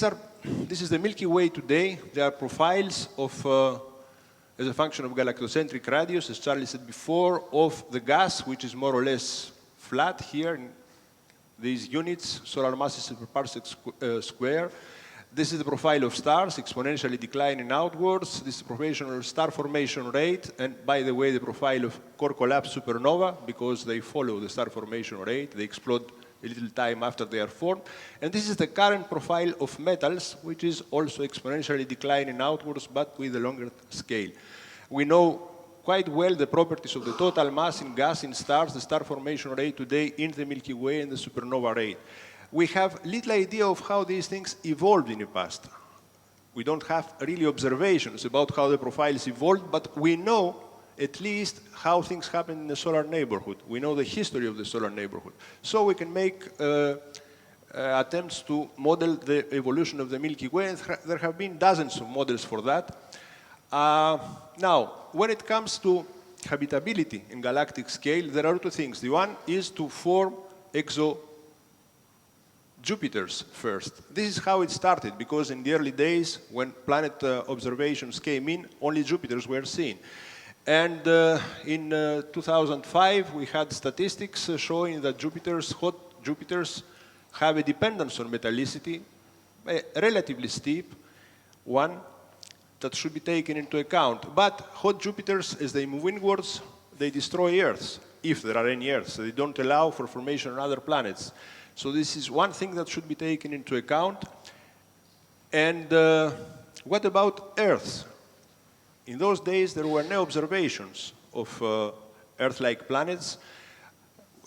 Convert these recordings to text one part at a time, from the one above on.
this is the Milky Way today. There are profiles of, as a function of galactocentric radius, as Charlie said before, of the gas, which is more or less flat here in these units, solar masses per parsec square. This is the profile of stars, exponentially declining outwards. This is the profile of star formation rate, and by the way, the profile of core collapse supernova, because they follow the star formation rate. They explode a little time after they are formed. And this is the current profile of metals, which is also exponentially declining outwards, but with a longer scale. We know quite well the properties of the total mass in gas in stars, the star formation rate today in the Milky Way and the supernova rate. We have little idea of how these things evolved in the past. We don't have really observations about how the profiles evolved, but we know at least how things happen in the solar neighborhood. We know the history of the solar neighborhood. So we can make attempts to model the evolution of the Milky Way, and there have been dozens of models for that. Now, when it comes to habitability in galactic scale, there are two things. The one is to form Jupiters first. This is how it started, because in the early days, when planet observations came in, only Jupiters were seen. And in 2005, we had statistics showing that hot Jupiters have a dependence on metallicity, a relatively steep one that should be taken into account. But hot Jupiters, as they move inwards, they destroy Earths, if there are any Earths. They don't allow for formation on other planets. So this is one thing that should be taken into account. And what about Earth? In those days, there were no observations of Earth-like planets.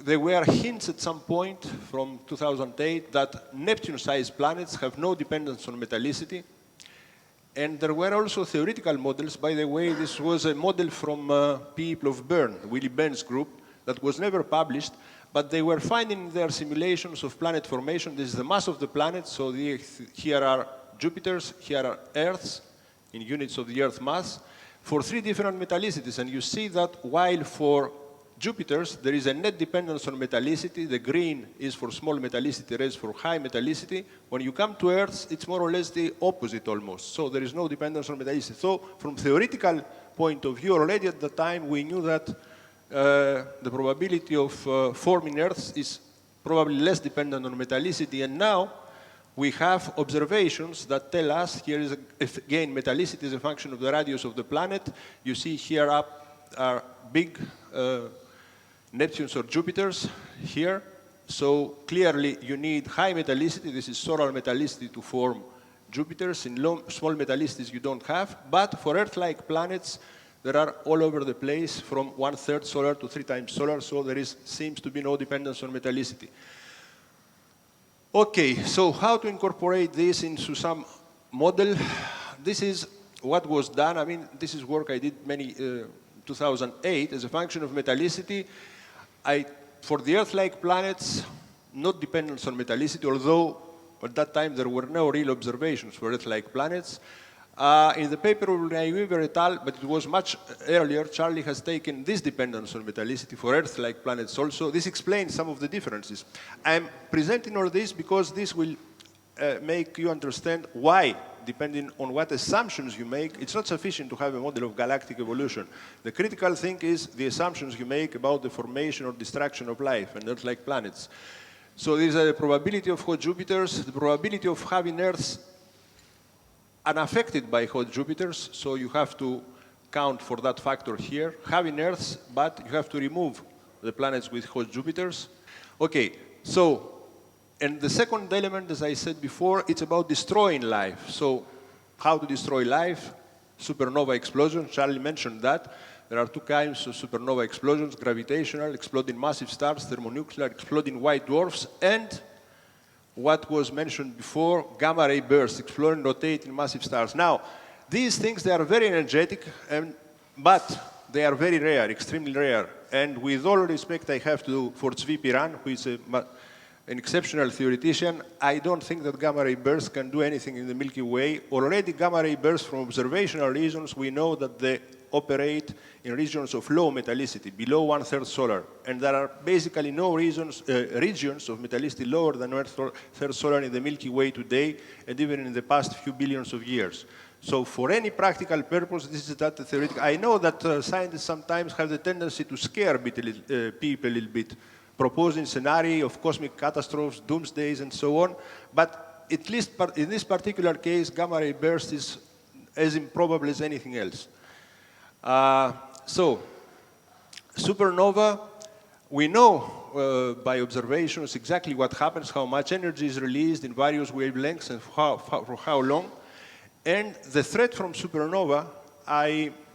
There were hints at some point from 2008 that Neptune-sized planets have no dependence on metallicity. And there were also theoretical models. By the way, this was a model from people of Bern, Willy Bern's group, that was never published. But they were finding in their simulations of planet formation, this is the mass of the planet, so here are Jupiters, here are Earths, in units of the Earth mass, for three different metallicities. And you see that while for Jupiters, there is a net dependence on metallicity. The green is for small metallicity, red is for high metallicity. When you come to Earth, it's more or less the opposite almost. So there is no dependence on metallicity. So from theoretical point of view, already at the time, we knew that the probability of forming Earths is probably less dependent on metallicity. And now we have observations that tell us, here is again, metallicity is a function of the radius of the planet. You see here up are big Neptunes or Jupiters here. So clearly you need high metallicity. This is solar metallicity to form Jupiters. In small metallicities you don't have. But for Earth-like planets, there are all over the place from 1/3 solar to 3 times solar, so there seems to be no dependence on metallicity. Okay, so how to incorporate this into some model? This is what was done. I mean, this is work I did 2008 as a function of metallicity. For the Earth-like planets, not dependence on metallicity, although at that time there were no real observations for Earth-like planets. In the paper of Weaver et al., but it was much earlier, Charlie has taken this dependence on metallicity for Earth-like planets also. This explains some of the differences. I'm presenting all this because this will make you understand why, depending on what assumptions you make, it's not sufficient to have a model of galactic evolution. The critical thing is the assumptions you make about the formation or destruction of life and Earth-like planets. So there's a probability of hot Jupiters, the probability of having Earths unaffected by hot Jupiters, so you have to count for that factor here. Having Earths, but you have to remove the planets with hot Jupiters. Okay, so, and the second element, as I said before, it's about destroying life. So, how to destroy life? Supernova explosion, Charlie mentioned that. There are two kinds of supernova explosions, gravitational, exploding massive stars, thermonuclear, exploding white dwarfs, and what was mentioned before, gamma ray bursts, exploring, rotating massive stars. Now, these things, they are very energetic, but they are very rare, extremely rare. And with all respect I have to for Zvi Piran, who is an exceptional theoretician, I don't think that gamma ray bursts can do anything in the Milky Way. Already gamma ray bursts, from observational reasons, we know that they operate in regions of low metallicity, below 1/3 solar. And there are basically no regions of metallicity lower than 1/3 solar in the Milky Way today, and even in the past few billions of years. So for any practical purpose, this is that theoretical. I know that scientists sometimes have the tendency to scare people a little bit, proposing scenario of cosmic catastrophes, doomsdays, and so on. But at least in this particular case, gamma ray burst is as improbable as anything else. So, supernova, we know by observations exactly what happens, how much energy is released in various wavelengths and for how long. And the threat from supernova,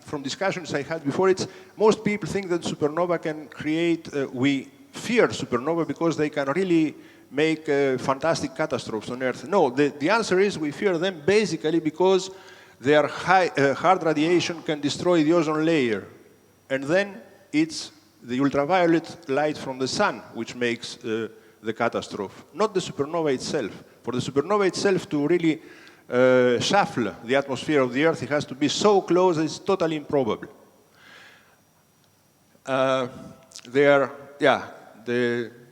from discussions I had before, most people think that supernova can create, we fear supernova because they can really make fantastic catastrophes on Earth. No, the answer is we fear them basically because their hard radiation can destroy the ozone layer. And then it's the ultraviolet light from the sun which makes the catastrophe, not the supernova itself. For the supernova itself to really shuffle the atmosphere of the Earth, it has to be so close it's totally improbable. The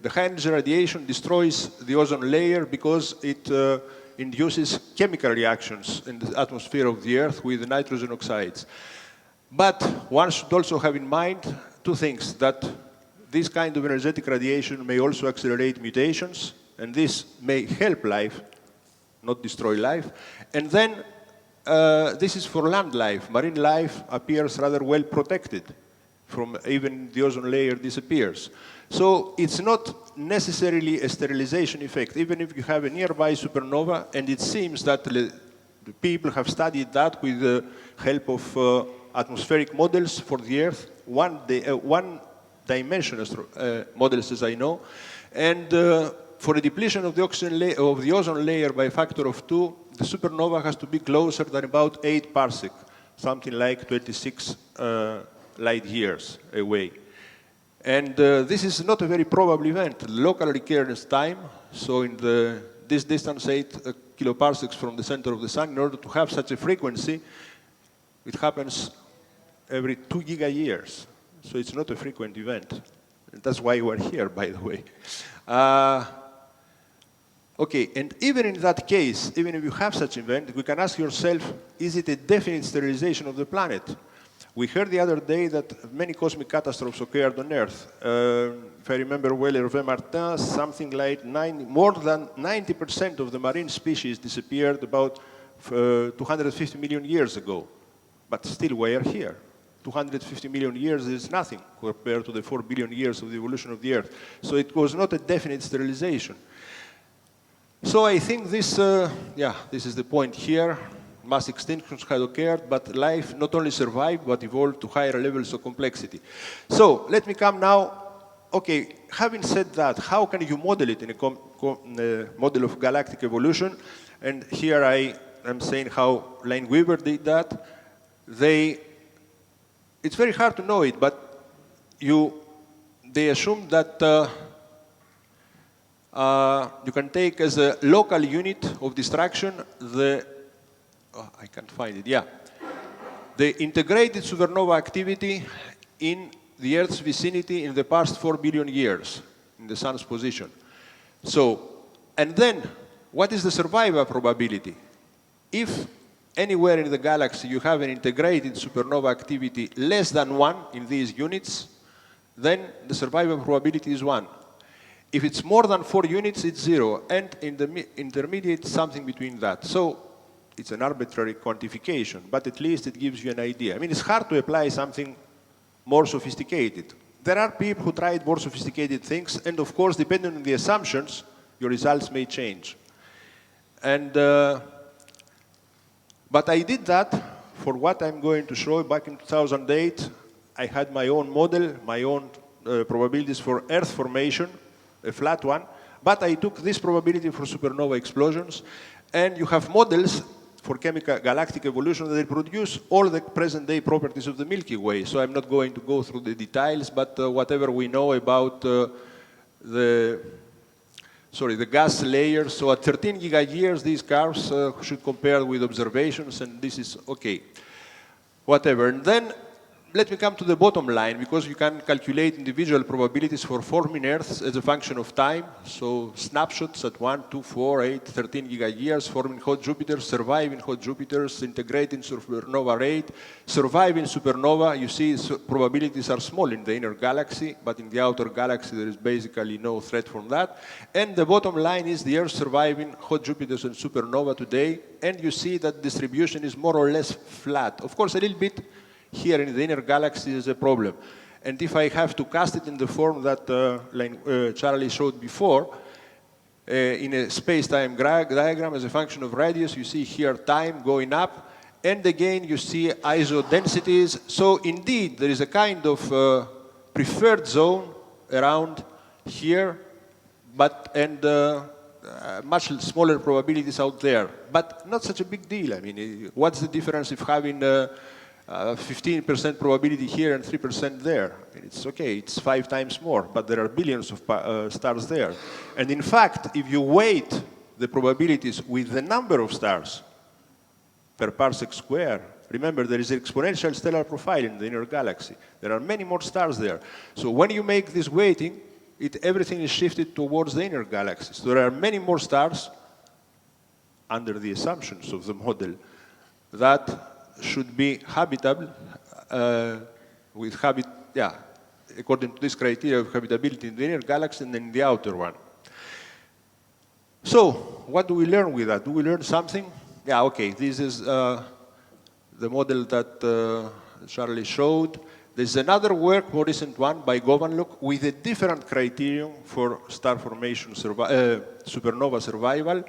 high energy radiation destroys the ozone layer because it induces chemical reactions in the atmosphere of the Earth with nitrogen oxides. But one should also have in mind two things, that this kind of energetic radiation may also accelerate mutations, and this may help life, not destroy life. And then this is for land life. Marine life appears rather well protected from even the ozone layer disappears. So it's not necessarily a sterilization effect, even if you have a nearby supernova, and it seems that the people have studied that with the help of atmospheric models for the Earth, one-dimensional models as I know, and for a depletion of the ozone layer by a factor of 2, the supernova has to be closer than about 8 parsec, something like 26 light years away. And this is not a very probable event. Local recurrence time, so in this distance 8 kiloparsecs from the center of the sun, in order to have such a frequency, it happens every 2 giga-years. So it's not a frequent event. And that's why we're here, by the way. Okay, and even in that case, even if you have such an event, we can ask yourself, is it a definite sterilization of the planet? We heard the other day that many cosmic catastrophes occurred on Earth. If I remember well, Hervé Martin, something like more than 90% of the marine species disappeared about 250 million years ago. But still, we are here. 250 million years is nothing compared to the 4 billion years of the evolution of the Earth. So it was not a definite sterilization. So I think this is the point here. Mass extinctions had occurred, but life not only survived, but evolved to higher levels of complexity. So let me come now. Okay, having said that, how can you model it in a model of galactic evolution? And here I am saying how Lineweaver did that. It's very hard to know it, but they assume that you can take as a local unit of distraction I can't find it, yeah. The integrated supernova activity in the Earth's vicinity in the past 4 billion years in the sun's position. So, and then, what is the survival probability? If anywhere in the galaxy you have an integrated supernova activity less than 1 in these units, then the survival probability is 1. If it's more than 4 units, it's 0, and in the intermediate, something between that. So, it's an arbitrary quantification, but at least it gives you an idea. I mean, it's hard to apply something more sophisticated. There are people who tried more sophisticated things, and of course, depending on the assumptions, your results may change. And, but I did that for what I'm going to show back in 2008. I had my own model, my own probabilities for Earth formation, a flat one, but I took this probability for supernova explosions, and you have models for chemical galactic evolution that reproduce all the present-day properties of the Milky Way. So I'm not going to go through the details, but whatever we know about the gas layer. So at 13 giga-years, these curves should compare with observations, and this is okay. Whatever. And then let me come to the bottom line, because you can calculate individual probabilities for forming Earths as a function of time. So snapshots at 1, 2, 4, 8, 13 gigayears, forming hot Jupiters, survive in hot Jupiters, integrate in supernova rate, survive in supernova. You see, probabilities are small in the inner galaxy, but in the outer galaxy there is basically no threat from that. And the bottom line is the Earth surviving hot Jupiters and supernova today, and you see that distribution is more or less flat. Of course, a little bit here in the inner galaxy is a problem. And if I have to cast it in the form that Charlie showed before, in a space-time diagram as a function of radius, you see here time going up, and again you see iso densities. So indeed, there is a kind of preferred zone around here, and much smaller probabilities out there. But not such a big deal. I mean, what's the difference if having 15% probability here and 3% there? It's okay, it's 5 times more, but there are billions of stars there. And in fact, if you weight the probabilities with the number of stars per parsec square, remember there is an exponential stellar profile in the inner galaxy. There are many more stars there. So when you make this weighting, everything is shifted towards the inner galaxy. So there are many more stars under the assumptions of the model that should be habitable according to this criteria of habitability in the inner galaxy and in the outer one. So, what do we learn with that? Do we learn something? Yeah, okay, this is the model that Charlie showed. There's another work, more recent one, by Govanluk, with a different criterion for star formation supernova survival.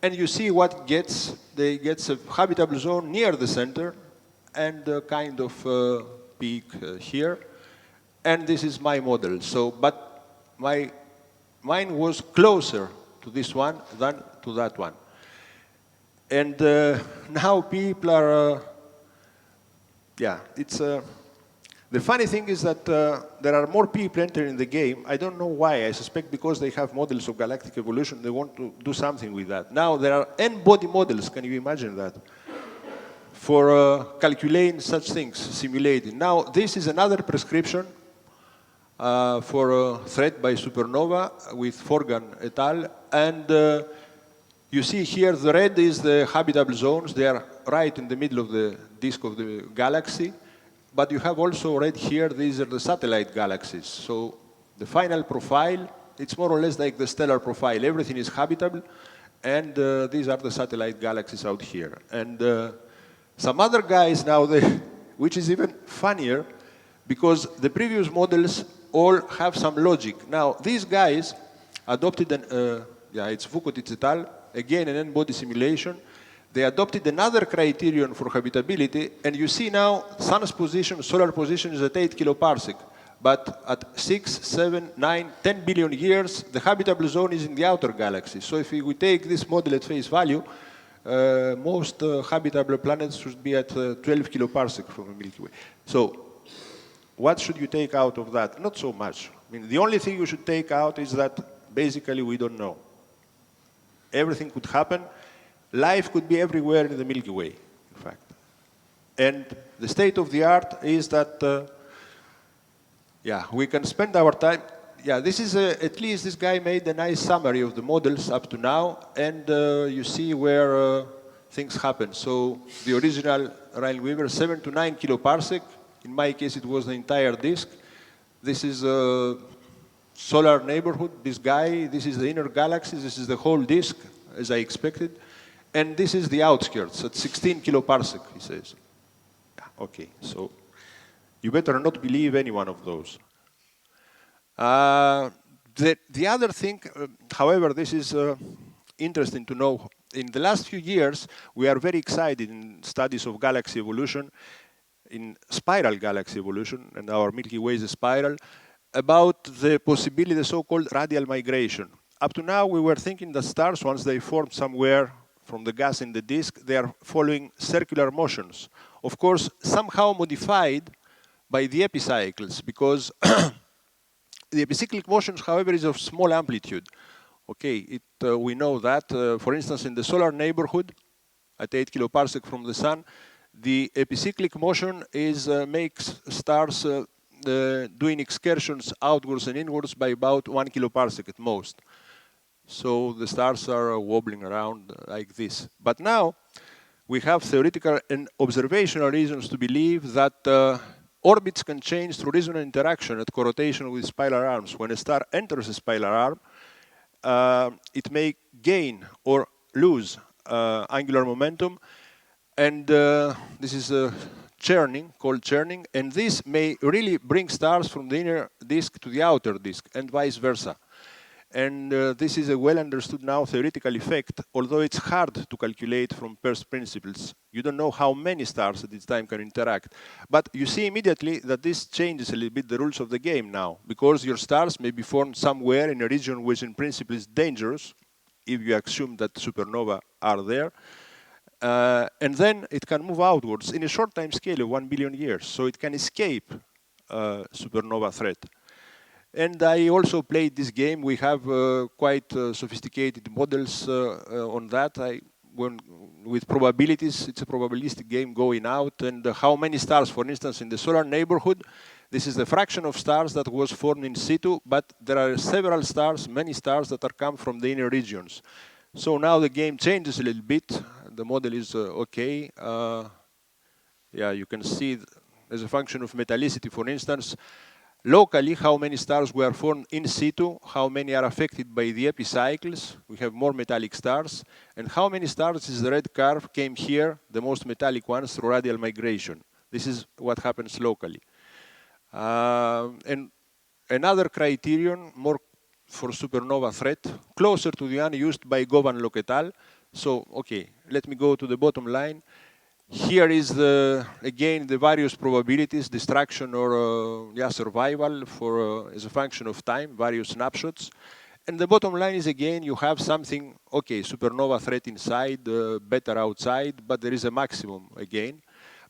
And you see what gets a habitable zone near the center and a kind of peak here. And this is my model. So, but mine was closer to this one than to that one. And now people are, the funny thing is that there are more people entering the game. I don't know why. I suspect because they have models of galactic evolution, they want to do something with that. Now there are n-body models, can you imagine that? For calculating such things, simulating. Now this is another prescription for a threat by supernova with Forgan et al. And you see here the red is the habitable zones. They are right in the middle of the disk of the galaxy. But you have also red here, these are the satellite galaxies. So the final profile, it's more or less like the stellar profile. Everything is habitable, and these are the satellite galaxies out here. And some other guys now, which is even funnier, because the previous models all have some logic. Now, these guys adopted it's Vukotic et al., again an n-body simulation. They adopted another criterion for habitability, and you see now sun's position, solar position is at 8 kiloparsec. But at 6, 7, 9, 10 billion years, the habitable zone is in the outer galaxy. So if we take this model at face value, most habitable planets should be at 12 kiloparsec from the Milky Way. So what should you take out of that? Not so much. I mean, the only thing you should take out is that basically we don't know. Everything could happen. Life could be everywhere in the Milky Way, in fact. And the state of the art is that, we can spend our time. Yeah, this is at least this guy made a nice summary of the models up to now, and you see where things happen. So the original Ryle-Weaver, 7 to 9 kiloparsec. In my case, it was the entire disk. This is a solar neighborhood, this guy. This is the inner galaxies. This is the whole disk, as I expected. And this is the outskirts at 16 kiloparsec, he says. Okay, so you better not believe any one of those. The other thing, however, this is interesting to know. In the last few years, we are very excited in studies of galaxy evolution, in spiral galaxy evolution, and our Milky Way is a spiral, about the possibility, the so-called radial migration. Up to now, we were thinking that stars, once they form somewhere from the gas in the disk, they are following circular motions. Of course, somehow modified by the epicycles, because the epicyclic motions, however, is of small amplitude. Okay, we know that. For instance, in the solar neighborhood, at 8 kiloparsec from the sun, The epicyclic motion makes stars doing excursions outwards and inwards by about 1 kiloparsec at most. So the stars are wobbling around like this. But now we have theoretical and observational reasons to believe that orbits can change through resonant interaction at corrotation with spiral arms. When a star enters a spiral arm, it may gain or lose angular momentum, and this is churning, called churning, and this may really bring stars from the inner disk to the outer disk, and vice versa. And this is a well-understood now theoretical effect, although it's hard to calculate from first principles. You don't know how many stars at this time can interact. But you see immediately that this changes a little bit the rules of the game now, because your stars may be formed somewhere in a region which in principle is dangerous, if you assume that supernova are there. And then it can move outwards in a short time scale of 1 billion years, so it can escape supernova threat. And I also played this game. We have quite sophisticated models on that. With probabilities, it's a probabilistic game going out, and how many stars, for instance, in the solar neighborhood, this is the fraction of stars that was formed in situ, but there are several stars, many stars that are come from the inner regions. So now the game changes a little bit. The model is okay. Yeah, you can see as a function of metallicity, for instance, locally, how many stars were formed in situ, how many are affected by the epicycles, we have more metallic stars, and how many stars is the red curve came here, the most metallic ones, through radial migration. This is what happens locally. And another criterion, more for supernova threat, closer to the one used by Govanlock et al. So, okay, let me go to the bottom line. Here is, again, the various probabilities, destruction or survival for as a function of time, various snapshots. And the bottom line is, again, you have something, okay, supernova threat inside, better outside, but there is a maximum again.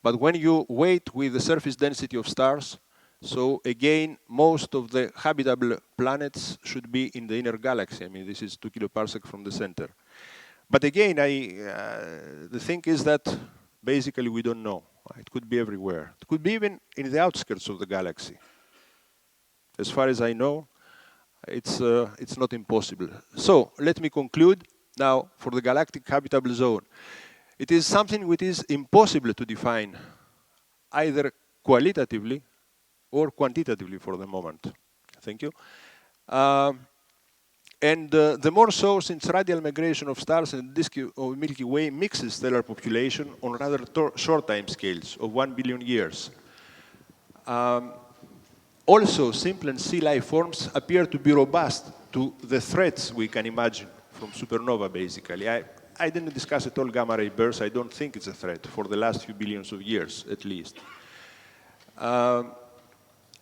But when you wait with the surface density of stars, so again, most of the habitable planets should be in the inner galaxy. I mean, this is 2 kiloparsec from the center. But again, the thing is that basically, we don't know. It could be everywhere. It could be even in the outskirts of the galaxy. As far as I know, it's not impossible. So let me conclude now for the galactic habitable zone. It is something which is impossible to define, either qualitatively or quantitatively for the moment. Thank you. And the more so, since radial migration of stars and the disk of Milky Way mixes stellar population on rather short time scales of 1 billion years. Also, simple and sea life forms appear to be robust to the threats we can imagine from supernova, basically. I didn't discuss at all gamma ray bursts. I don't think it's a threat for the last few billions of years, at least.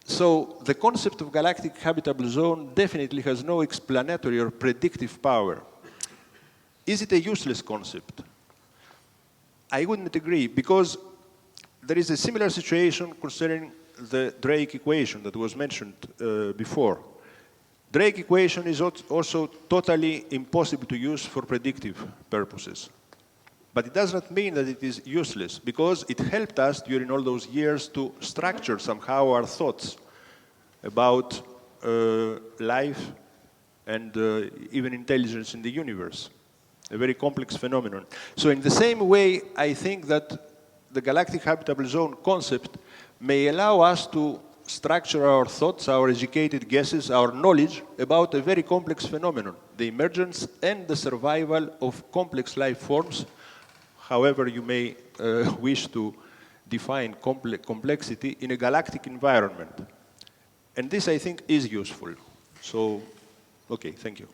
So the concept of galactic habitable zone definitely has no explanatory or predictive power. Is it a useless concept? I wouldn't agree, because there is a similar situation concerning the Drake equation that was mentioned before. Drake equation is also totally impossible to use for predictive purposes. But it does not mean that it is useless, because it helped us during all those years to structure somehow our thoughts about life and even intelligence in the universe, a very complex phenomenon. So in the same way, I think that the galactic habitable zone concept may allow us to structure our thoughts, our educated guesses, our knowledge about a very complex phenomenon, the emergence and the survival of complex life forms, however you may wish to define complexity in a galactic environment. And this, I think, is useful. So, okay, thank you.